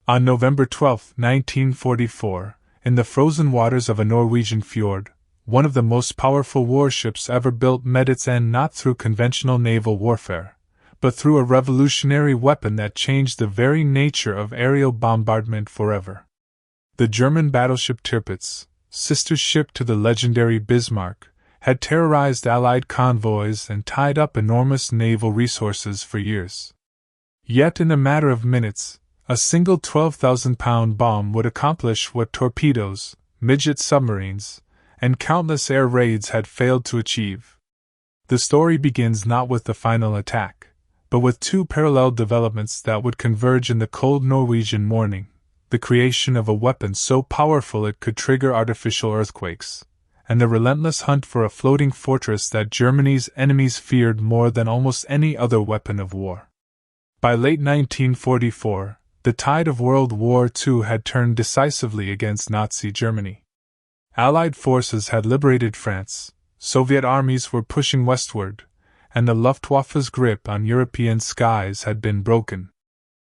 On November 12, 1944, in the frozen waters of a Norwegian fjord, one of the most powerful warships ever built met its end not through conventional naval warfare, but through a revolutionary weapon that changed the very nature of aerial bombardment forever. The German battleship Tirpitz, sister ship to the legendary Bismarck, had terrorized Allied convoys and tied up enormous naval resources for years. Yet in a matter of minutes, a single 12,000-pound bomb would accomplish what torpedoes, midget submarines, and countless air raids had failed to achieve. The story begins not with the final attack, but with two parallel developments that would converge in the cold Norwegian morning: the creation of a weapon so powerful it could trigger artificial earthquakes, and the relentless hunt for a floating fortress that Germany's enemies feared more than almost any other weapon of war. By late 1944, the tide of World War II had turned decisively against Nazi Germany. Allied forces had liberated France, Soviet armies were pushing westward, and the Luftwaffe's grip on European skies had been broken.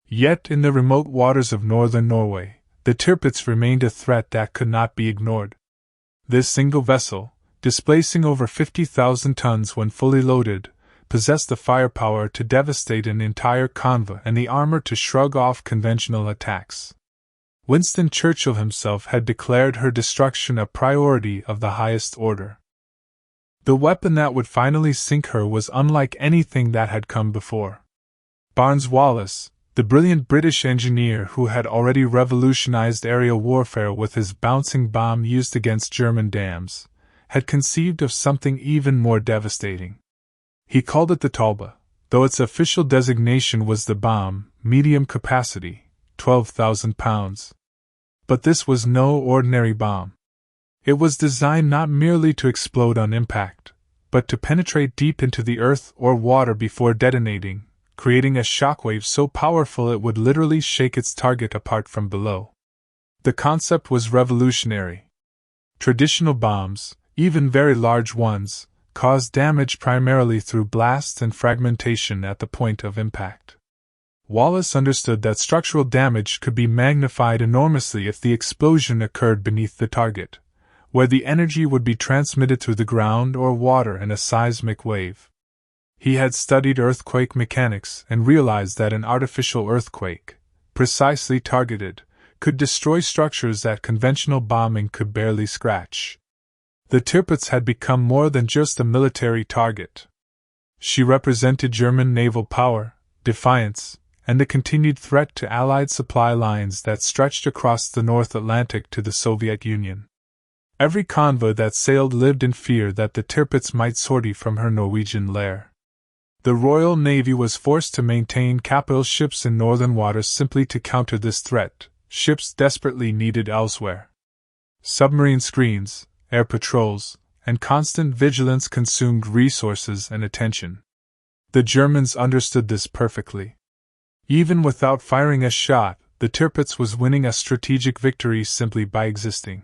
Yet in the remote waters of northern Norway, the Tirpitz remained a threat that could not be ignored. This single vessel, displacing over 50,000 tons when fully loaded, possessed the firepower to devastate an entire convoy and the armor to shrug off conventional attacks. Winston Churchill himself had declared her destruction a priority of the highest order. The weapon that would finally sink her was unlike anything that had come before. Barnes Wallis, the brilliant British engineer who had already revolutionized aerial warfare with his bouncing bomb used against German dams, had conceived of something even more devastating. He called it the Tallboy, though its official designation was the bomb, medium capacity, 12,000 pounds. But this was no ordinary bomb. It was designed not merely to explode on impact, but to penetrate deep into the earth or water before detonating, creating a shockwave so powerful it would literally shake its target apart from below. The concept was revolutionary. Traditional bombs, even very large ones, caused damage primarily through blast and fragmentation at the point of impact. Wallis understood that structural damage could be magnified enormously if the explosion occurred beneath the target, where the energy would be transmitted through the ground or water in a seismic wave. He had studied earthquake mechanics and realized that an artificial earthquake, precisely targeted, could destroy structures that conventional bombing could barely scratch. The Tirpitz had become more than just a military target. She represented German naval power, defiance, and a continued threat to Allied supply lines that stretched across the North Atlantic to the Soviet Union. Every convoy that sailed lived in fear that the Tirpitz might sortie from her Norwegian lair. The Royal Navy was forced to maintain capital ships in northern waters simply to counter this threat, ships desperately needed elsewhere. Submarine screens, air patrols, and constant vigilance consumed resources and attention. The Germans understood this perfectly. Even without firing a shot, the Tirpitz was winning a strategic victory simply by existing.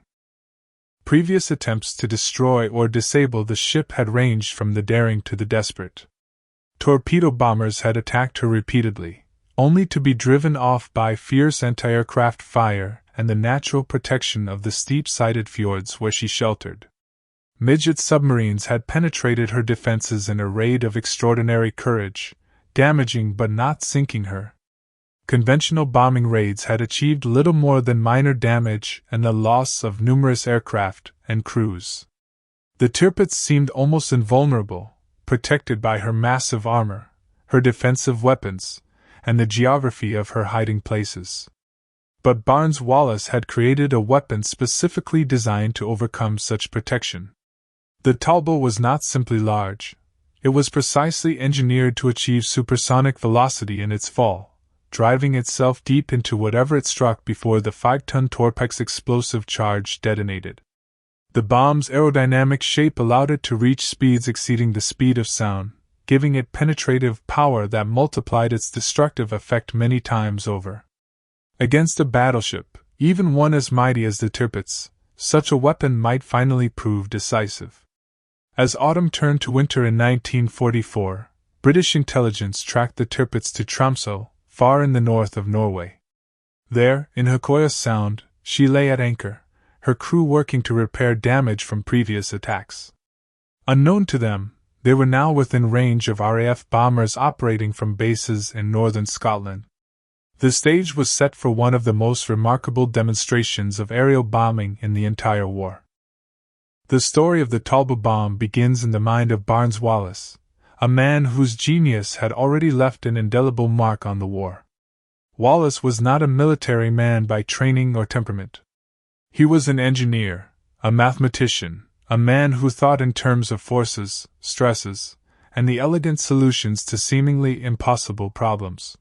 Previous attempts to destroy or disable the ship had ranged from the daring to the desperate. Torpedo bombers had attacked her repeatedly, only to be driven off by fierce anti-aircraft fire and the natural protection of the steep-sided fjords where she sheltered. Midget submarines had penetrated her defenses in a raid of extraordinary courage, damaging but not sinking her. Conventional bombing raids had achieved little more than minor damage and the loss of numerous aircraft and crews. The Tirpitz seemed almost invulnerable, protected by her massive armor, her defensive weapons, and the geography of her hiding places. But Barnes Wallis had created a weapon specifically designed to overcome such protection. The Tallboy was not simply large, it was precisely engineered to achieve supersonic velocity in its fall, driving itself deep into whatever it struck before the 5-ton Torpex explosive charge detonated. The bomb's aerodynamic shape allowed it to reach speeds exceeding the speed of sound, giving it penetrative power that multiplied its destructive effect many times over. Against a battleship, even one as mighty as the Tirpitz, such a weapon might finally prove decisive. As autumn turned to winter in 1944, British intelligence tracked the Tirpitz to Tromsø, far in the north of Norway. There, in Hakoya Sound, she lay at anchor, her crew working to repair damage from previous attacks. Unknown to them, they were now within range of RAF bombers operating from bases in northern Scotland. The stage was set for one of the most remarkable demonstrations of aerial bombing in the entire war. The story of the Tallboy bomb begins in the mind of Barnes Wallis, a man whose genius had already left an indelible mark on the war. Wallis was not a military man by training or temperament. He was an engineer, a mathematician, a man who thought in terms of forces, stresses, and the elegant solutions to seemingly impossible problems.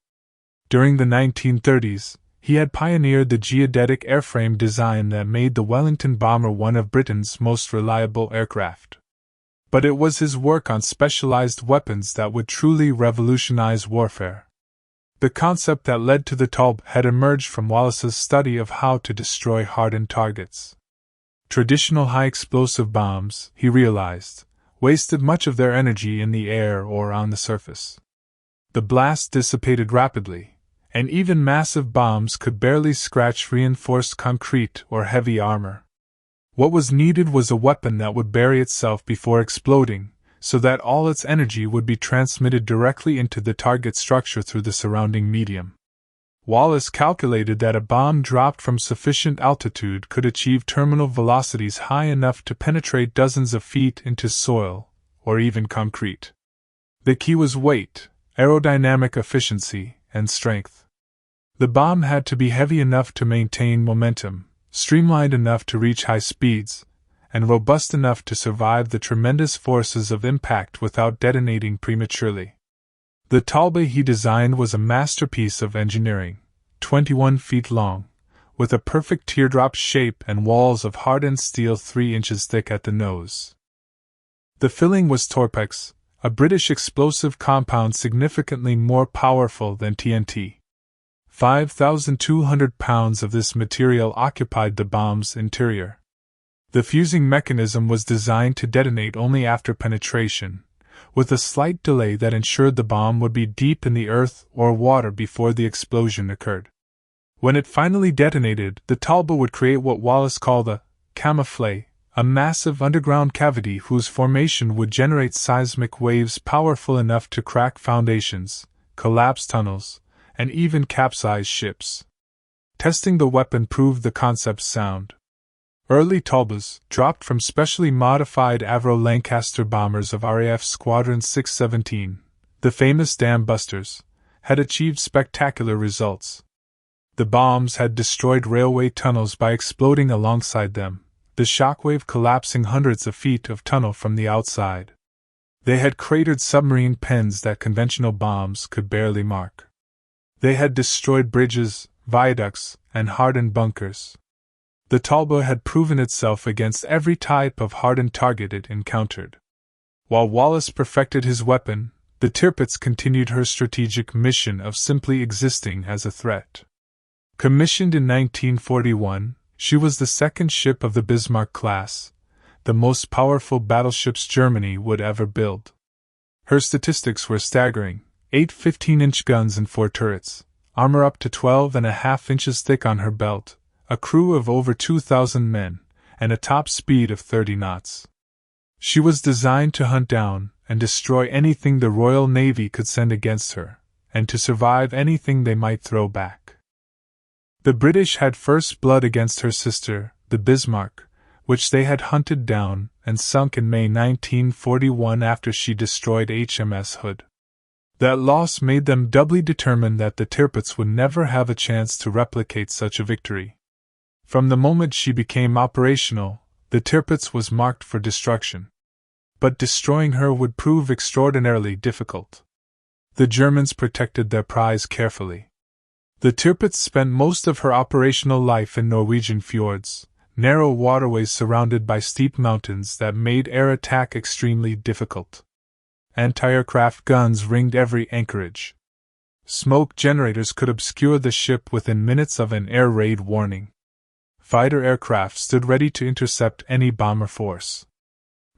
During the 1930s, he had pioneered the geodetic airframe design that made the Wellington bomber one of Britain's most reliable aircraft. But it was his work on specialized weapons that would truly revolutionize warfare. The concept that led to the Tallboy had emerged from Wallis's study of how to destroy hardened targets. Traditional high-explosive bombs, he realized, wasted much of their energy in the air or on the surface. The blast dissipated rapidly, and even massive bombs could barely scratch reinforced concrete or heavy armor. What was needed was a weapon that would bury itself before exploding, so that all its energy would be transmitted directly into the target structure through the surrounding medium. Wallis calculated that a bomb dropped from sufficient altitude could achieve terminal velocities high enough to penetrate dozens of feet into soil, or even concrete. The key was weight, aerodynamic efficiency, and strength. The bomb had to be heavy enough to maintain momentum, streamlined enough to reach high speeds, and robust enough to survive the tremendous forces of impact without detonating prematurely. The Tallboy he designed was a masterpiece of engineering, 21 feet long, with a perfect teardrop shape and walls of hardened steel 3 inches thick at the nose. The filling was Tirpitz, a British explosive compound significantly more powerful than TNT. 5,200 pounds of this material occupied the bomb's interior. The fusing mechanism was designed to detonate only after penetration, with a slight delay that ensured the bomb would be deep in the earth or water before the explosion occurred. When it finally detonated, the Tallboy would create what Wallis called a camouflage, a massive underground cavity whose formation would generate seismic waves powerful enough to crack foundations, collapse tunnels, and even capsize ships. Testing the weapon proved the concept sound. Early Tallboys, dropped from specially modified Avro Lancaster bombers of RAF Squadron 617, the famous dam busters, had achieved spectacular results. The bombs had destroyed railway tunnels by exploding alongside them, the shockwave collapsing hundreds of feet of tunnel from the outside. They had cratered submarine pens that conventional bombs could barely mark. They had destroyed bridges, viaducts, and hardened bunkers. The Tallboy had proven itself against every type of hardened target it encountered. While Wallis perfected his weapon, the Tirpitz continued her strategic mission of simply existing as a threat. Commissioned in 1941, she was the second ship of the Bismarck class, the most powerful battleships Germany would ever build. Her statistics were staggering: 8 15-inch guns and 4 turrets, armor up to 12.5 inches thick on her belt, a crew of over 2,000 men, and a top speed of 30 knots. She was designed to hunt down and destroy anything the Royal Navy could send against her, and to survive anything they might throw back. The British had first blood against her sister, the Bismarck, which they had hunted down and sunk in May 1941 after she destroyed HMS Hood. That loss made them doubly determined that the Tirpitz would never have a chance to replicate such a victory. From the moment she became operational, the Tirpitz was marked for destruction. But destroying her would prove extraordinarily difficult. The Germans protected their prize carefully. The Tirpitz spent most of her operational life in Norwegian fjords, narrow waterways surrounded by steep mountains that made air attack extremely difficult. Anti-aircraft guns ringed every anchorage. Smoke generators could obscure the ship within minutes of an air raid warning. Fighter aircraft stood ready to intercept any bomber force.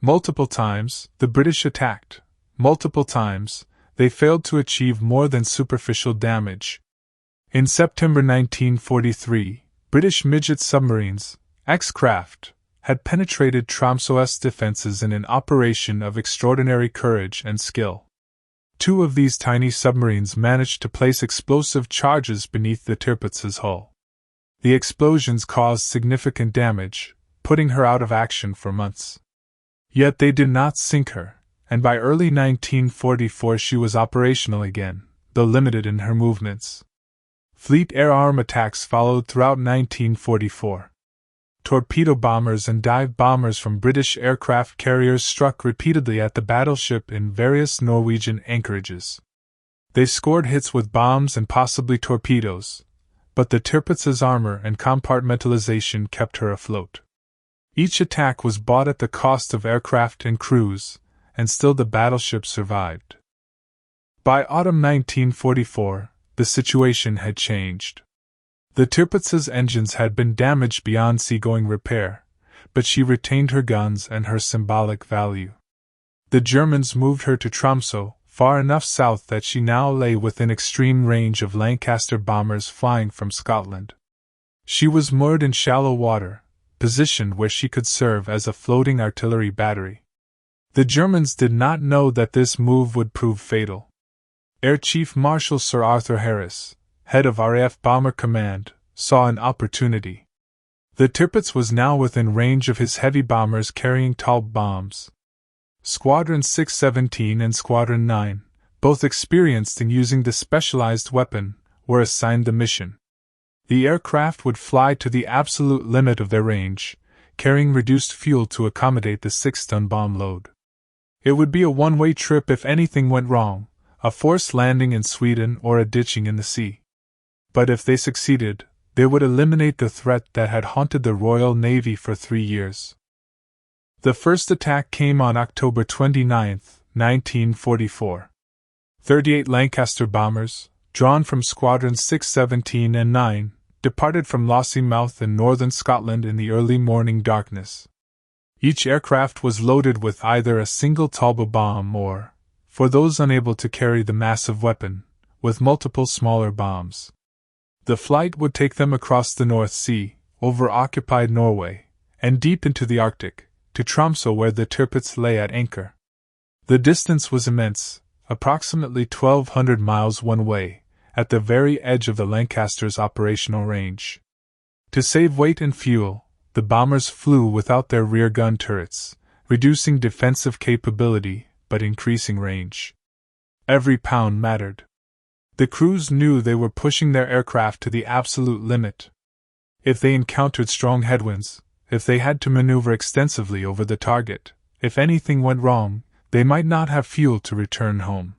Multiple times, the British attacked. Multiple times, they failed to achieve more than superficial damage. In September 1943, British midget submarines, X-craft, had penetrated Tromsø's defenses in an operation of extraordinary courage and skill. 2 of these tiny submarines managed to place explosive charges beneath the Tirpitz's hull. The explosions caused significant damage, putting her out of action for months. Yet they did not sink her, and by early 1944 she was operational again, though limited in her movements. Fleet air arm attacks followed throughout 1944. Torpedo bombers and dive bombers from British aircraft carriers struck repeatedly at the battleship in various Norwegian anchorages. They scored hits with bombs and possibly torpedoes, but the Tirpitz's armor and compartmentalization kept her afloat. Each attack was bought at the cost of aircraft and crews, and still the battleship survived. By autumn 1944, the situation had changed. The Tirpitz's engines had been damaged beyond seagoing repair, but she retained her guns and her symbolic value. The Germans moved her to Tromsø, far enough south that she now lay within extreme range of Lancaster bombers flying from Scotland. She was moored in shallow water, positioned where she could serve as a floating artillery battery. The Germans did not know that this move would prove fatal. Air Chief Marshal Sir Arthur Harris, head of RAF Bomber Command, saw an opportunity. The Tirpitz was now within range of his heavy bombers carrying Tallboy bombs. Squadron 617 and Squadron 9, both experienced in using the specialized weapon, were assigned the mission. The aircraft would fly to the absolute limit of their range, carrying reduced fuel to accommodate the 6-ton bomb load. It would be a one-way trip if anything went wrong, a forced landing in Sweden or a ditching in the sea. But if they succeeded, they would eliminate the threat that had haunted the Royal Navy for 3 years. The first attack came on October 29, 1944. 38 Lancaster bombers, drawn from Squadrons 617 and 9, departed from Lossiemouth in northern Scotland in the early morning darkness. Each aircraft was loaded with either a single Tallboy bomb or, for those unable to carry the massive weapon, with multiple smaller bombs. The flight would take them across the North Sea, over occupied Norway, and deep into the Arctic, to Tromsø where the Tirpitz lay at anchor. The distance was immense, approximately 1,200 miles one way, at the very edge of the Lancaster's operational range. To save weight and fuel, the bombers flew without their rear gun turrets, reducing defensive capability but increasing range. Every pound mattered. The crews knew they were pushing their aircraft to the absolute limit. If they encountered strong headwinds, if they had to maneuver extensively over the target, if anything went wrong, they might not have fuel to return home.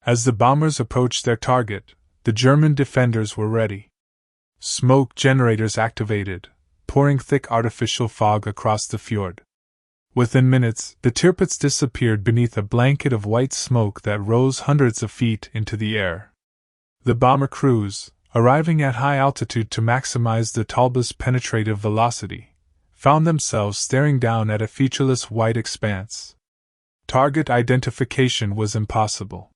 As the bombers approached their target, the German defenders were ready. Smoke generators activated, pouring thick artificial fog across the fjord. Within minutes, the Tirpitz disappeared beneath a blanket of white smoke that rose hundreds of feet into the air. The bomber crews, arriving at high altitude to maximize the Tallboy's penetrative velocity, found themselves staring down at a featureless white expanse. Target identification was impossible.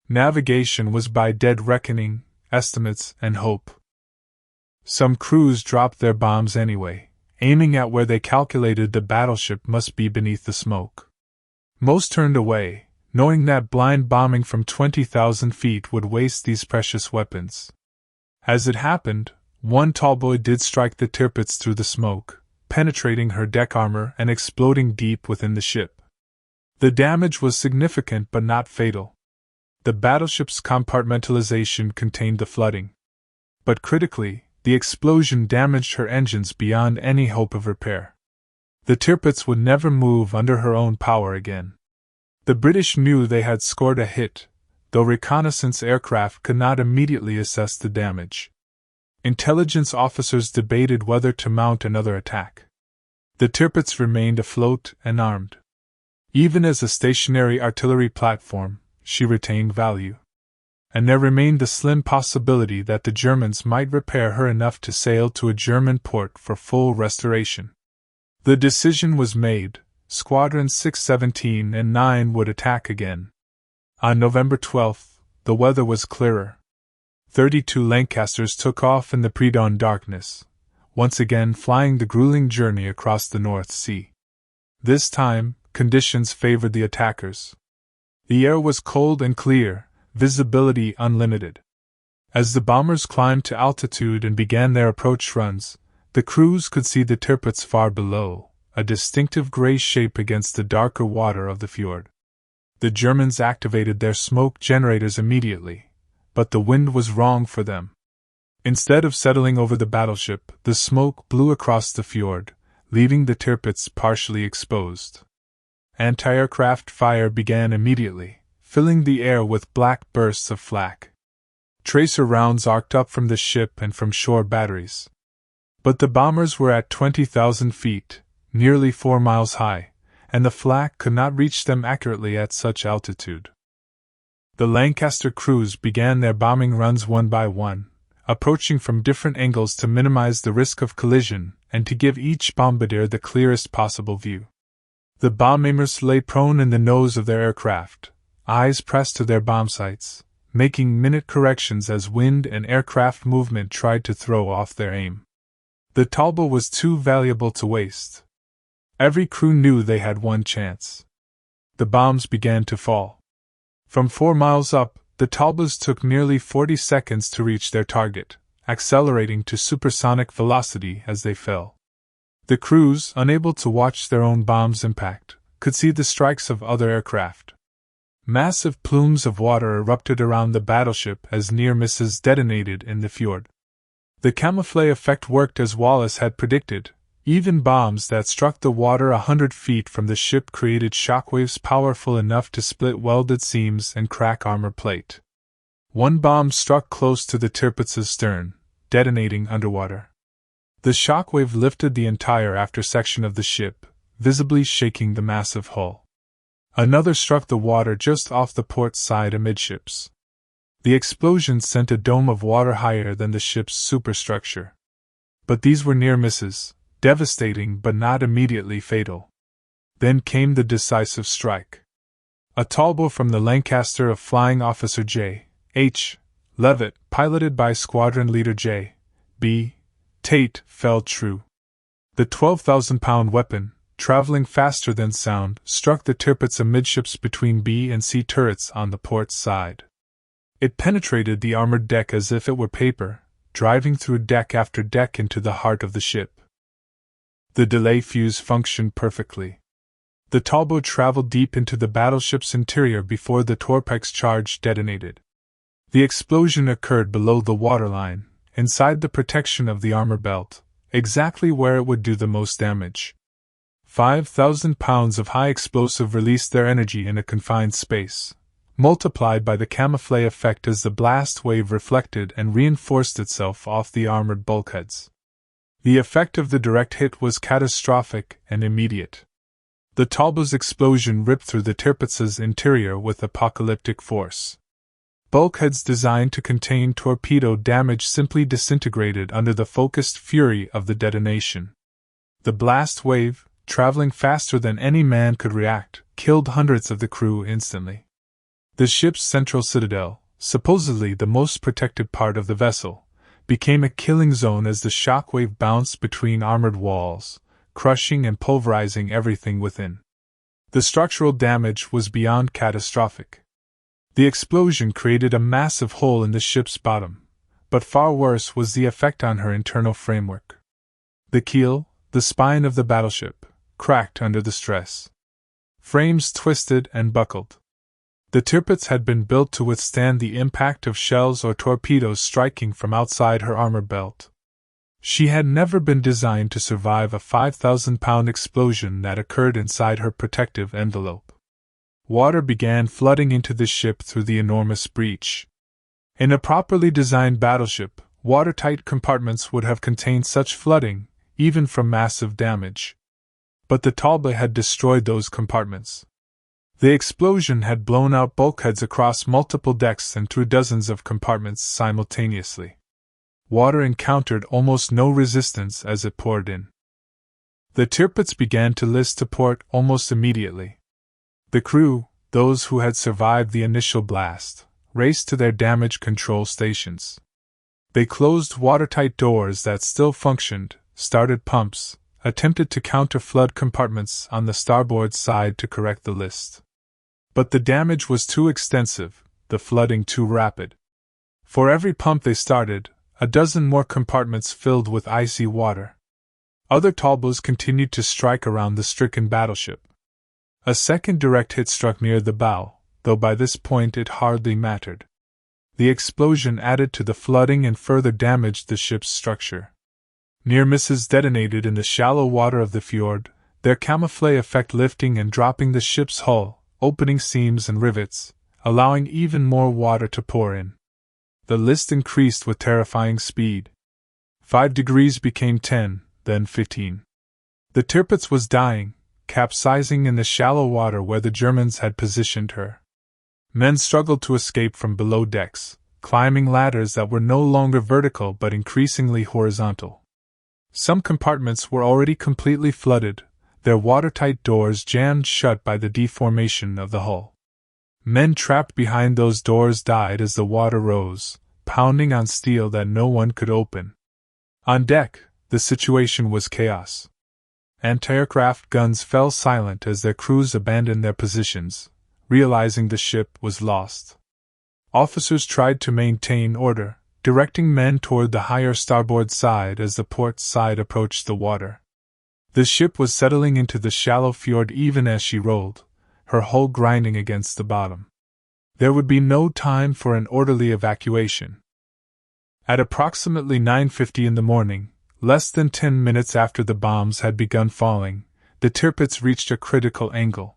Navigation was by dead reckoning, estimates, and hope. Some crews dropped their bombs anyway, aiming at where they calculated the battleship must be beneath the smoke. Most turned away, knowing that blind bombing from 20,000 feet would waste these precious weapons. As it happened, one Tallboy did strike the Tirpitz through the smoke, penetrating her deck armor and exploding deep within the ship. The damage was significant but not fatal. The battleship's compartmentalization contained the flooding. But critically, the explosion damaged her engines beyond any hope of repair. The Tirpitz would never move under her own power again. The British knew they had scored a hit, though reconnaissance aircraft could not immediately assess the damage. Intelligence officers debated whether to mount another attack. The Tirpitz remained afloat and armed. Even as a stationary artillery platform, she retained value. And there remained the slim possibility that the Germans might repair her enough to sail to a German port for full restoration. The decision was made. Squadrons 617 and 9 would attack again. On November 12, the weather was clearer. 32 Lancasters took off in the pre-dawn darkness, once again flying the grueling journey across the North Sea. This time, conditions favored the attackers. The air was cold and clear, visibility unlimited. As the bombers climbed to altitude and began their approach runs, the crews could see the Tirpitz far below, a distinctive gray shape against the darker water of the fjord. The Germans activated their smoke generators immediately, but the wind was wrong for them. Instead of settling over the battleship, the smoke blew across the fjord, leaving the Tirpitz partially exposed. Anti-aircraft fire began immediately, filling the air with black bursts of flak. Tracer rounds arced up from the ship and from shore batteries. But the bombers were at 20,000 feet, nearly 4 miles high, and the flak could not reach them accurately at such altitude. The Lancaster crews began their bombing runs one by one, approaching from different angles to minimize the risk of collision and to give each bombardier the clearest possible view. The bomb aimers lay prone in the nose of their aircraft, eyes pressed to their bomb sights, making minute corrections as wind and aircraft movement tried to throw off their aim. The Tallboy was too valuable to waste. Every crew knew they had one chance. The bombs began to fall. From 4 miles up, the Tallboys took nearly 40 seconds to reach their target, accelerating to supersonic velocity as they fell. The crews, unable to watch their own bombs impact, could see the strikes of other aircraft. Massive plumes of water erupted around the battleship as near misses detonated in the fjord. The camouflage effect worked as Wallis had predicted. Even bombs that struck the water 100 feet from the ship created shockwaves powerful enough to split welded seams and crack armor plate. One bomb struck close to the Tirpitz's stern, detonating underwater. The shockwave lifted the entire after section of the ship, visibly shaking the massive hull. Another struck the water just off the port side amidships. The explosion sent a dome of water higher than the ship's superstructure. But these were near misses, devastating but not immediately fatal. Then came the decisive strike. A Tallboy from the Lancaster of Flying Officer J. H. Leavitt, piloted by Squadron Leader J. B. Tate, fell true. The 12,000-pound weapon, traveling faster than sound, struck the Tirpitz amidships between B and C turrets on the port side. It penetrated the armored deck as if it were paper, driving through deck after deck into the heart of the ship. The delay fuse functioned perfectly. The Tallboy traveled deep into the battleship's interior before the torpedoes charge detonated. The explosion occurred below the waterline, inside the protection of the armor belt, exactly where it would do the most damage. 5,000 pounds of high explosive released their energy in a confined space, multiplied by the camouflage effect as the blast wave reflected and reinforced itself off the armored bulkheads. The effect of the direct hit was catastrophic and immediate. The Tallboy's explosion ripped through the Tirpitz's interior with apocalyptic force. Bulkheads designed to contain torpedo damage simply disintegrated under the focused fury of the detonation. The blast wave, traveling faster than any man could react, killed hundreds of the crew instantly. The ship's central citadel, supposedly the most protected part of the vessel, became a killing zone as the shockwave bounced between armored walls, crushing and pulverizing everything within. The structural damage was beyond catastrophic. The explosion created a massive hole in the ship's bottom, but far worse was the effect on her internal framework. The keel, the spine of the battleship, cracked under the stress. Frames twisted and buckled. The Tirpitz had been built to withstand the impact of shells or torpedoes striking from outside her armor belt. She had never been designed to survive a 5,000-pound explosion that occurred inside her protective envelope. Water began flooding into the ship through the enormous breach. In a properly designed battleship, watertight compartments would have contained such flooding, even from massive damage. But the Tallboy had destroyed those compartments. The explosion had blown out bulkheads across multiple decks and through dozens of compartments simultaneously. Water encountered almost no resistance as it poured in. The Tirpitz began to list to port almost immediately. The crew, those who had survived the initial blast, raced to their damage control stations. They closed watertight doors that still functioned, started pumps, attempted to counter flood compartments on the starboard side to correct the list. But the damage was too extensive, the flooding too rapid. For every pump they started, a dozen more compartments filled with icy water. Other Tallboys continued to strike around the stricken battleship. A second direct hit struck near the bow, though by this point it hardly mattered. The explosion added to the flooding and further damaged the ship's structure. Near misses detonated in the shallow water of the fjord, their camouflage effect lifting and dropping the ship's hull, opening seams and rivets, allowing even more water to pour in. The list increased with terrifying speed. 5 degrees became 10, then 15. The Tirpitz was dying, capsizing in the shallow water where the Germans had positioned her. Men struggled to escape from below decks, climbing ladders that were no longer vertical but increasingly horizontal. Some compartments were already completely flooded, their watertight doors jammed shut by the deformation of the hull. Men trapped behind those doors died as the water rose, pounding on steel that no one could open. On deck, the situation was chaos. Anti-aircraft guns fell silent as their crews abandoned their positions, realizing the ship was lost. Officers tried to maintain order, directing men toward the higher starboard side as the port side approached the water. The ship was settling into the shallow fjord even as she rolled, her hull grinding against the bottom. There would be no time for an orderly evacuation. At approximately 9:50 in the morning, less than 10 minutes after the bombs had begun falling, the Tirpitz reached a critical angle.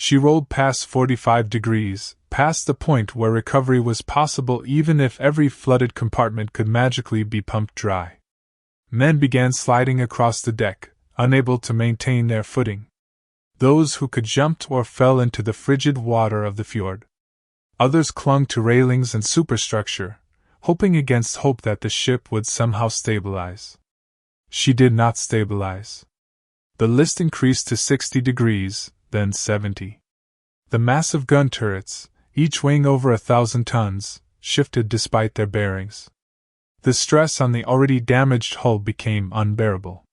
She rolled past 45 degrees, past the point where recovery was possible even if every flooded compartment could magically be pumped dry. Men began sliding across the deck, unable to maintain their footing. Those who could jumped or fell into the frigid water of the fjord. Others clung to railings and superstructure, hoping against hope that the ship would somehow stabilize. She did not stabilize. The list increased to 60 degrees, then 70. The massive gun turrets, each weighing over 1,000 tons, shifted despite their bearings. The stress on the already damaged hull became unbearable.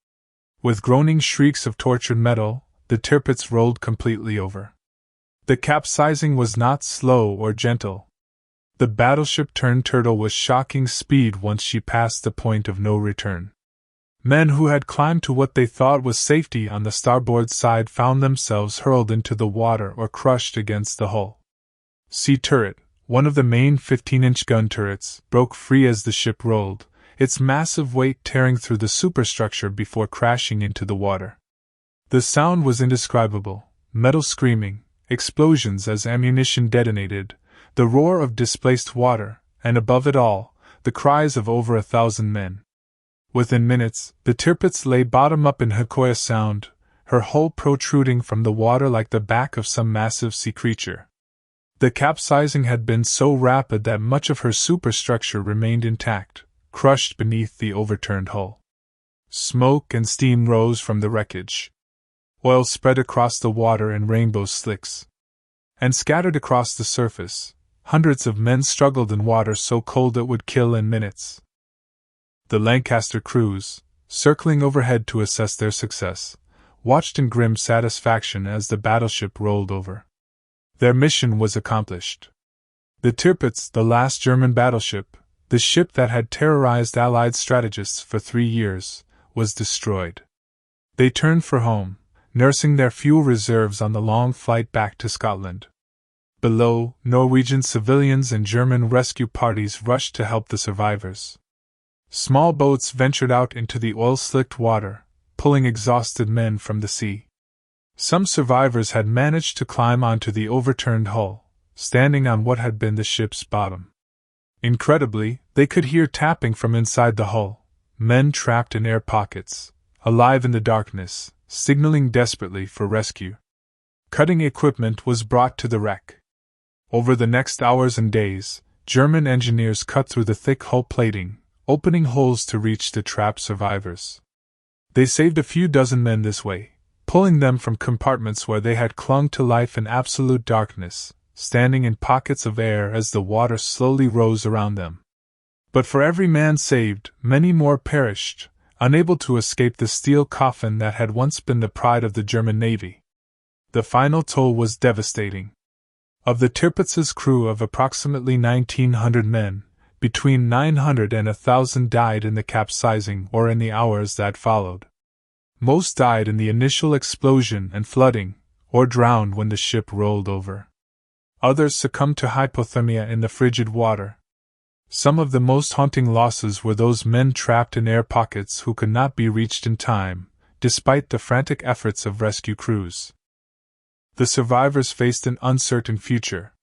With groaning shrieks of tortured metal, the Tirpitz rolled completely over. The capsizing was not slow or gentle. The battleship turned turtle with shocking speed once she passed the point of no return. Men who had climbed to what they thought was safety on the starboard side found themselves hurled into the water or crushed against the hull. Sea turret, one of the main 15-inch gun turrets, broke free as the ship rolled, its massive weight tearing through the superstructure before crashing into the water. The sound was indescribable, metal screaming, explosions as ammunition detonated, the roar of displaced water, and above it all, the cries of over 1,000 men. Within minutes, the Tirpitz lay bottom up in Hakoya Sound, her hull protruding from the water like the back of some massive sea creature. The capsizing had been so rapid that much of her superstructure remained intact, crushed beneath the overturned hull. Smoke and steam rose from the wreckage. Oil spread across the water in rainbow slicks. And scattered across the surface, hundreds of men struggled in water so cold it would kill in minutes. The Lancaster crews, circling overhead to assess their success, watched in grim satisfaction as the battleship rolled over. Their mission was accomplished. The Tirpitz, the last German battleship, the ship that had terrorized Allied strategists for 3 years, was destroyed. They turned for home, nursing their fuel reserves on the long flight back to Scotland. Below, Norwegian civilians and German rescue parties rushed to help the survivors. Small boats ventured out into the oil-slicked water, pulling exhausted men from the sea. Some survivors had managed to climb onto the overturned hull, standing on what had been the ship's bottom. Incredibly, they could hear tapping from inside the hull, men trapped in air pockets, alive in the darkness, signaling desperately for rescue. Cutting equipment was brought to the wreck. Over the next hours and days, German engineers cut through the thick hull plating, opening holes to reach the trapped survivors. They saved a few dozen men this way, pulling them from compartments where they had clung to life in absolute darkness, standing in pockets of air as the water slowly rose around them. But for every man saved, many more perished, unable to escape the steel coffin that had once been the pride of the German Navy. The final toll was devastating. Of the Tirpitz's crew of approximately 1,900 men, between 900 and 1,000 died in the capsizing or in the hours that followed. Most died in the initial explosion and flooding, or drowned when the ship rolled over. Others succumbed to hypothermia in the frigid water. Some of the most haunting losses were those men trapped in air pockets who could not be reached in time, despite the frantic efforts of rescue crews. The survivors faced an uncertain future.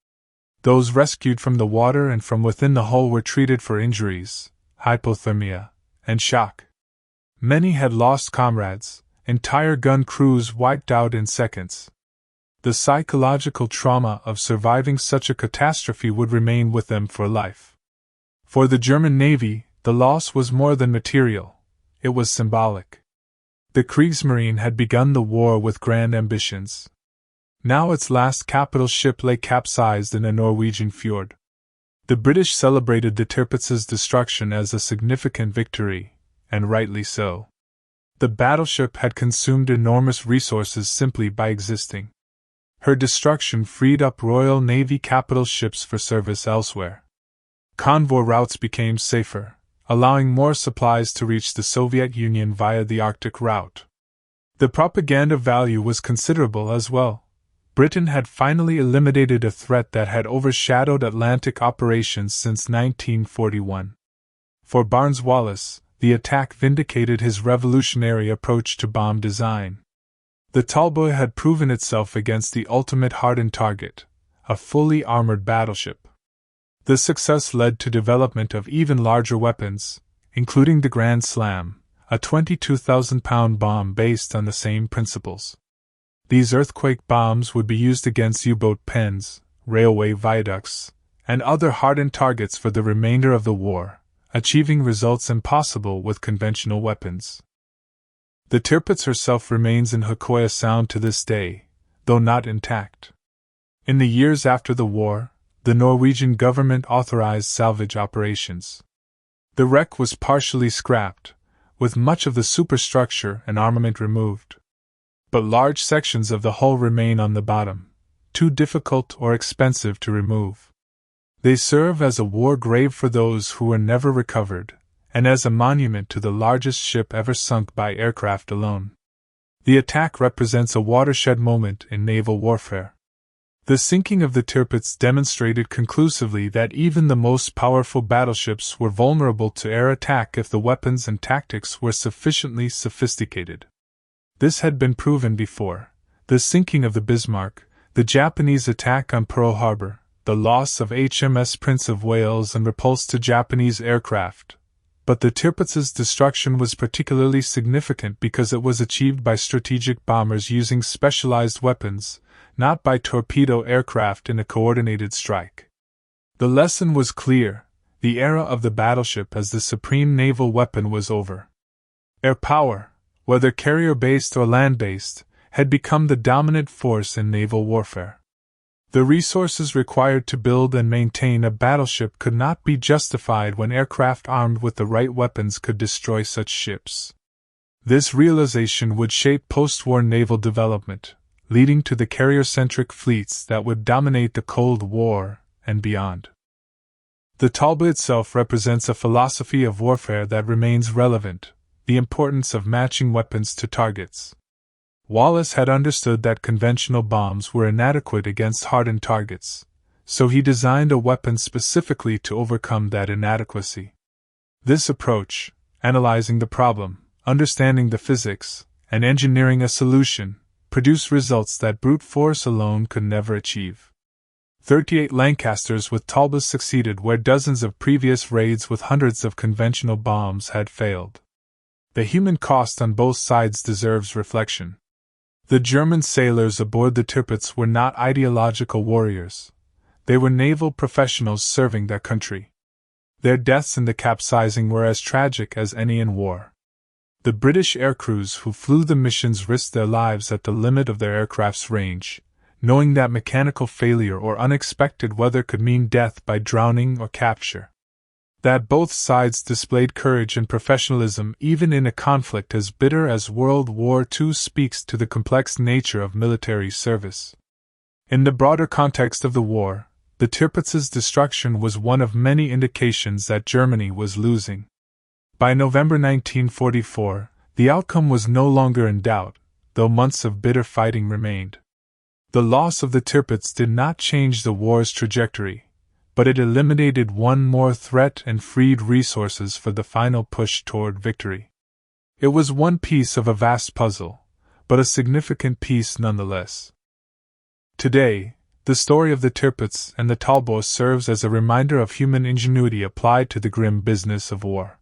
Those rescued from the water and from within the hull were treated for injuries, hypothermia, and shock. Many had lost comrades, entire gun crews wiped out in seconds. The psychological trauma of surviving such a catastrophe would remain with them for life. For the German Navy, the loss was more than material, it was symbolic. The Kriegsmarine had begun the war with grand ambitions. Now its last capital ship lay capsized in a Norwegian fjord. The British celebrated the Tirpitz's destruction as a significant victory, and rightly so. The battleship had consumed enormous resources simply by existing. Her destruction freed up Royal Navy capital ships for service elsewhere. Convoy routes became safer, allowing more supplies to reach the Soviet Union via the Arctic route. The propaganda value was considerable as well. Britain had finally eliminated a threat that had overshadowed Atlantic operations since 1941. For Barnes Wallis, the attack vindicated his revolutionary approach to bomb design. The Tallboy had proven itself against the ultimate hardened target, a fully armored battleship. The success led to development of even larger weapons, including the Grand Slam, a 22,000-pound bomb based on the same principles. These earthquake bombs would be used against U-boat pens, railway viaducts, and other hardened targets for the remainder of the war, achieving results impossible with conventional weapons. The Tirpitz herself remains in Hokoya Sound to this day, though not intact. In the years after the war, the Norwegian government authorized salvage operations. The wreck was partially scrapped, with much of the superstructure and armament removed. But large sections of the hull remain on the bottom, too difficult or expensive to remove. They serve as a war grave for those who were never recovered, and as a monument to the largest ship ever sunk by aircraft alone. The attack represents a watershed moment in naval warfare. The sinking of the Tirpitz demonstrated conclusively that even the most powerful battleships were vulnerable to air attack if the weapons and tactics were sufficiently sophisticated. This had been proven before: the sinking of the Bismarck, the Japanese attack on Pearl Harbor, the loss of HMS Prince of Wales and repulse to Japanese aircraft. But the Tirpitz's destruction was particularly significant because it was achieved by strategic bombers using specialized weapons, not by torpedo aircraft in a coordinated strike. The lesson was clear: the era of the battleship as the supreme naval weapon was over. Air power, whether carrier-based or land-based, had become the dominant force in naval warfare. The resources required to build and maintain a battleship could not be justified when aircraft armed with the right weapons could destroy such ships. This realization would shape post-war naval development, leading to the carrier-centric fleets that would dominate the Cold War and beyond. The Tallboy itself represents a philosophy of warfare that remains relevant: the importance of matching weapons to targets. Wallis had understood that conventional bombs were inadequate against hardened targets, so he designed a weapon specifically to overcome that inadequacy. This approach, analyzing the problem, understanding the physics, and engineering a solution, produced results that brute force alone could never achieve. 38 Lancasters with Tallboys succeeded where dozens of previous raids with hundreds of conventional bombs had failed. The human cost on both sides deserves reflection. The German sailors aboard the Tirpitz were not ideological warriors. They were naval professionals serving their country. Their deaths in the capsizing were as tragic as any in war. The British aircrews who flew the missions risked their lives at the limit of their aircraft's range, knowing that mechanical failure or unexpected weather could mean death by drowning or capture. That both sides displayed courage and professionalism even in a conflict as bitter as World War II speaks to the complex nature of military service. In the broader context of the war, the Tirpitz's destruction was one of many indications that Germany was losing. By November 1944, the outcome was no longer in doubt, though months of bitter fighting remained. The loss of the Tirpitz did not change the war's trajectory, but it eliminated one more threat and freed resources for the final push toward victory. It was one piece of a vast puzzle, but a significant piece nonetheless. Today, the story of the Tirpitz and the Tallboy serves as a reminder of human ingenuity applied to the grim business of war.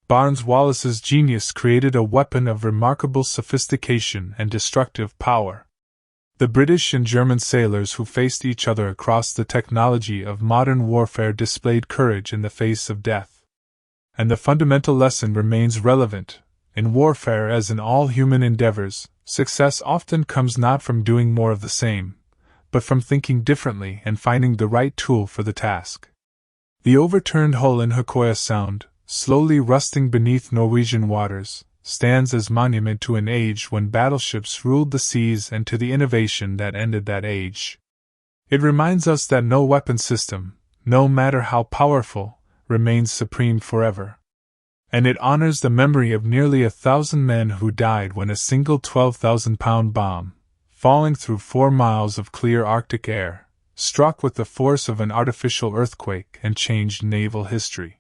Barnes Wallis's genius created a weapon of remarkable sophistication and destructive power. The British and German sailors who faced each other across the technology of modern warfare displayed courage in the face of death. And the fundamental lesson remains relevant. In warfare, as in all human endeavors, success often comes not from doing more of the same, but from thinking differently and finding the right tool for the task. The overturned hull in Hokoya Sound, slowly rusting beneath Norwegian waters, stands as monument to an age when battleships ruled the seas and to the innovation that ended that age. It reminds us that no weapon system, no matter how powerful, remains supreme forever. And it honors the memory of nearly 1,000 men who died when a single 12,000-pound bomb, falling through 4 miles of clear Arctic air, struck with the force of an artificial earthquake and changed naval history.